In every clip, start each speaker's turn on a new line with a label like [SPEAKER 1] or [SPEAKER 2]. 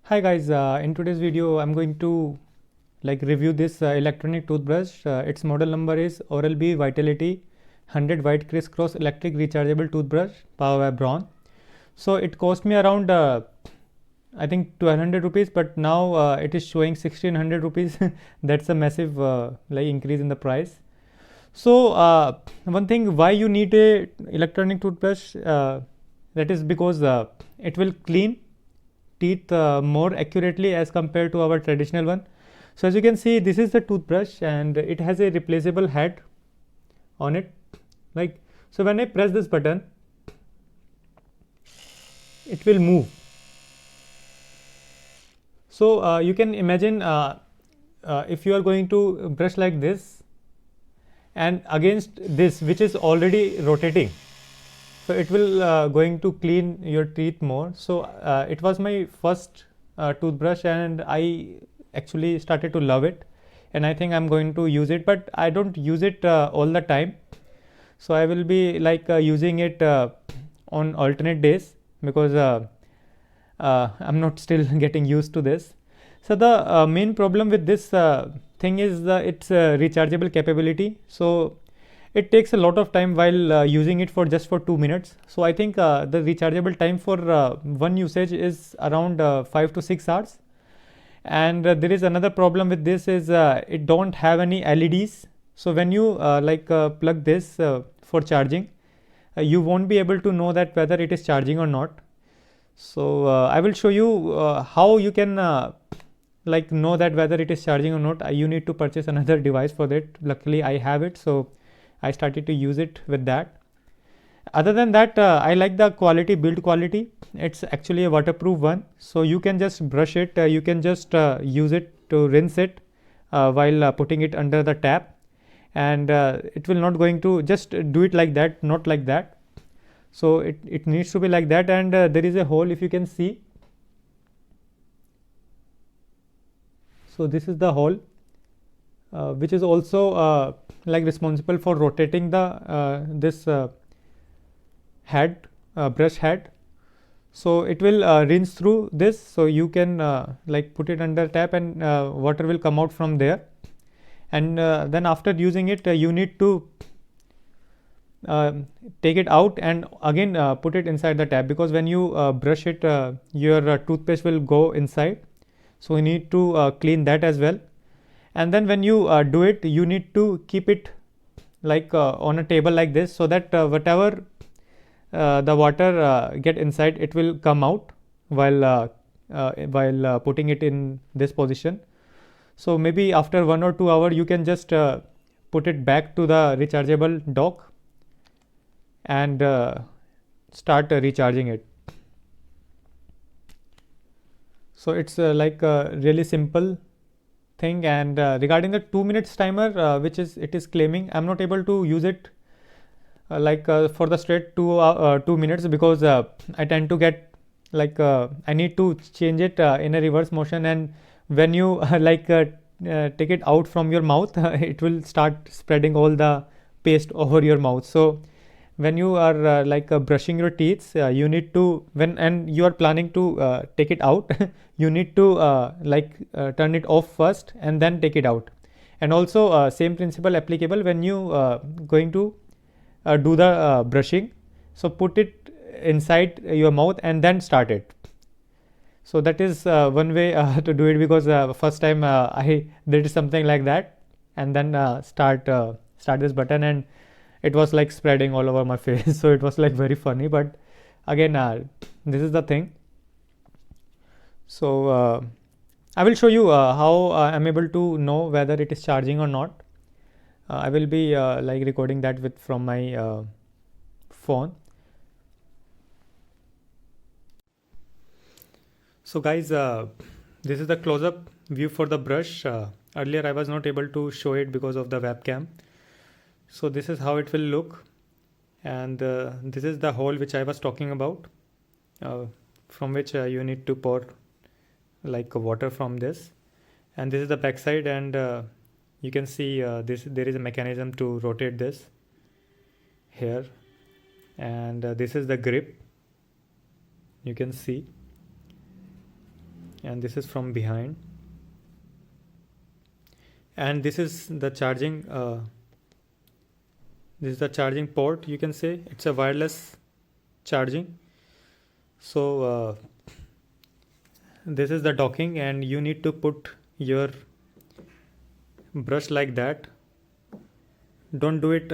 [SPEAKER 1] Hi guys, in today's video I'm going to review this electronic toothbrush. Its model number is Oral-B Vitality 100 White Crisscross Electric Rechargeable Toothbrush powered by Braun. So it cost me around I think 1200 rupees, but now it is showing 1600 rupees. That's a massive increase in the price. So one thing why you need a electronic toothbrush, that is because it will clean teeth more accurately as compared to our traditional one. So as you can see, this is the toothbrush and it has a replaceable head on it. So when I press this button, it will move. So you can imagine if you are going to brush like this and against this which is already rotating, so it will going to clean your teeth more. So it was my first toothbrush and I actually started to love it, and I think I'm going to use it, but I don't use it all the time. So I will be using it on alternate days because I'm not still getting used to this. So the main problem with this thing is its rechargeable capability. So it takes a lot of time while using it for just for 2 minutes. So I think the rechargeable time for one usage is around 5 to 6 hours. And there is another problem with this is it don't have any LEDs. So when you plug this for charging, you won't be able to know that whether it is charging or not. So I will show you how you can know that whether it is charging or not. You need to purchase another device for that. Luckily I have it, so I started to use it with that. Other than that, I like the build quality. It's actually a waterproof one, so you can just brush it, you can just use it to rinse it while putting it under the tap, and it will not going to just do it like that, not like that. So it needs to be like that, and there is a hole, if you can see. So this is the hole which is also responsible for rotating the this head, brush head. So it will rinse through this, so you can put it under tap and water will come out from there. And then after using it, you need to take it out and again put it inside the tap, because when you brush it, your toothpaste will go inside. So you need to clean that as well. And then when you do it, you need to keep it on a table like this, so that whatever the water get inside, it will come out while putting it in this position. So maybe after 1 or 2 hours you can just put it back to the rechargeable dock and start recharging it. So it's like a really simple thing. And regarding the 2 minutes timer which is it is claiming, I'm not able to use it for the straight 2 minutes, because I tend to get I need to change it in a reverse motion, and when you take it out from your mouth, it will start spreading all the paste over your mouth. So when you are brushing your teeth, you need to, when and you are planning to take it out, you need to turn it off first and then take it out. And also same principle applicable when you going to do the brushing. So put it inside your mouth and then start it. So that is one way to do it, because first time I did something like that, and then start this button, and it was like spreading all over my face. So it was like very funny, but again this is the thing. So I will show you how I'm able to know whether it is charging or not. I will be recording that with from my phone. So guys, this is the close-up view for the brush. Earlier I was not able to show it because of the webcam. So this is how it will look, and this is the hole which I was talking about, from which you need to pour water from this. And this is the back side, and you can see this there is a mechanism to rotate this here, and this is the grip, you can see. and this is from behind, and this is the charging this is the charging port. You can say it's a wireless charging. So this is the docking, and you need to put your brush like that. Don't do it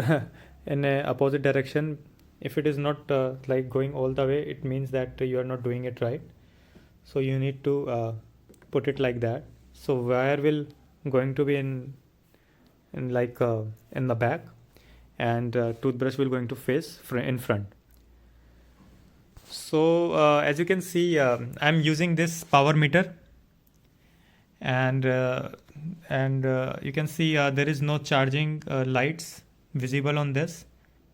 [SPEAKER 1] in a opposite direction. If it is not like going all the way, it means that you are not doing it right. So you need to put it like that. So wire will going to be in like in the back, and toothbrush will going to face in front. So as you can see, I'm using this power meter, and you can see there is no charging lights visible on this.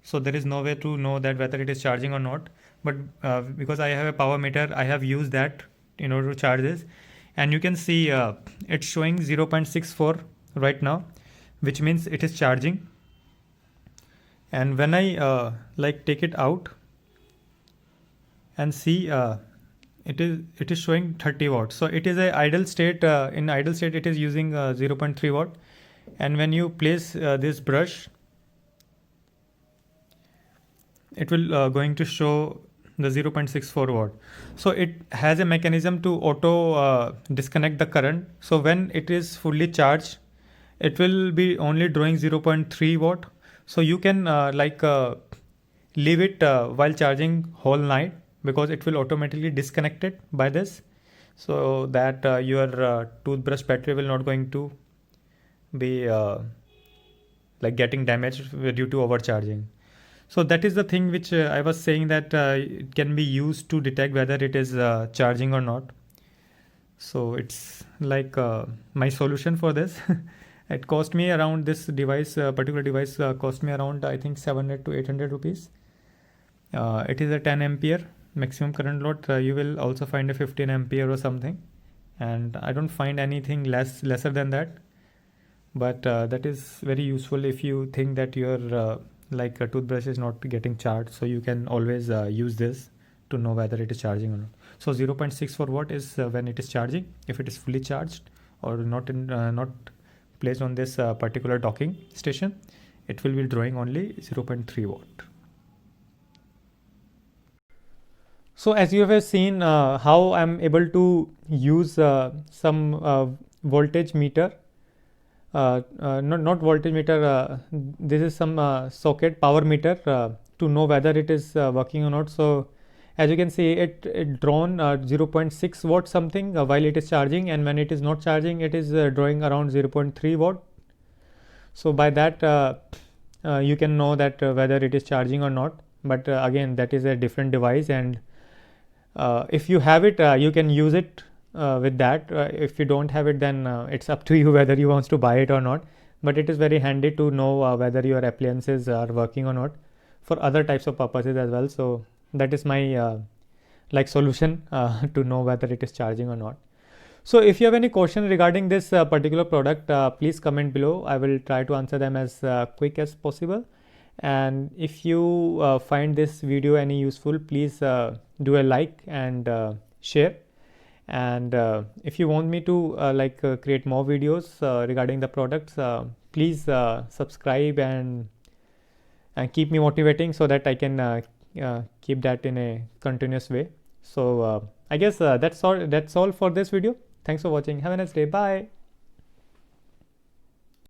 [SPEAKER 1] So there is no way to know that whether it is charging or not, but because I have a power meter, I have used that in order to charge this, and you can see it's showing 0.64 right now, which means it is charging. And when I like take it out and see, it is showing 30 watts. So it is a idle state. In idle state it is using 0.3 watt, and when you place this brush, it will going to show the 0.64 watt. So it has a mechanism to auto disconnect the current. So when it is fully charged, it will be only drawing 0.3 watt. So you can leave it while charging whole night, because it will automatically disconnect it by this, so that your toothbrush battery will not going to be like getting damaged due to overcharging. So that is the thing which I was saying, that it can be used to detect whether it is charging or not. So it's like my solution for this. It cost me around, this device, particular device cost me around, I think 700 to 800 rupees. It is a 10 ampere maximum current load. You will also find a 15 ampere or something, and I don't find anything lesser than that. But that is very useful if you think that your like a toothbrush is not getting charged. So you can always use this to know whether it is charging or not. So 0.64 watt is when it is charging. If it is fully charged or not placed on this particular docking station, it will be drawing only 0.3 watt. So as you have seen how I'm able to use some voltage meter, not voltage meter, this is some socket power meter to know whether it is working or not. So as you can see, it drawn 0.6 watt something while it is charging, and when it is not charging, it is drawing around 0.3 watt. So by that you can know that whether it is charging or not. But again, that is a different device, and if you have it, you can use it with that. If you don't have it, then it's up to you whether you want to buy it or not. But it is very handy to know whether your appliances are working or not for other types of purposes as well. So that is my like solution to know whether it is charging or not. So if you have any question regarding this particular product, please comment below. I will try to answer them as quick as possible. And if you find this video any useful, please do a like and share. And if you want me to create more videos regarding the products, please subscribe and keep me motivating, so that I can keep that in a continuous way. So I guess that's all for this video. Thanks for watching. Have a nice day. Bye.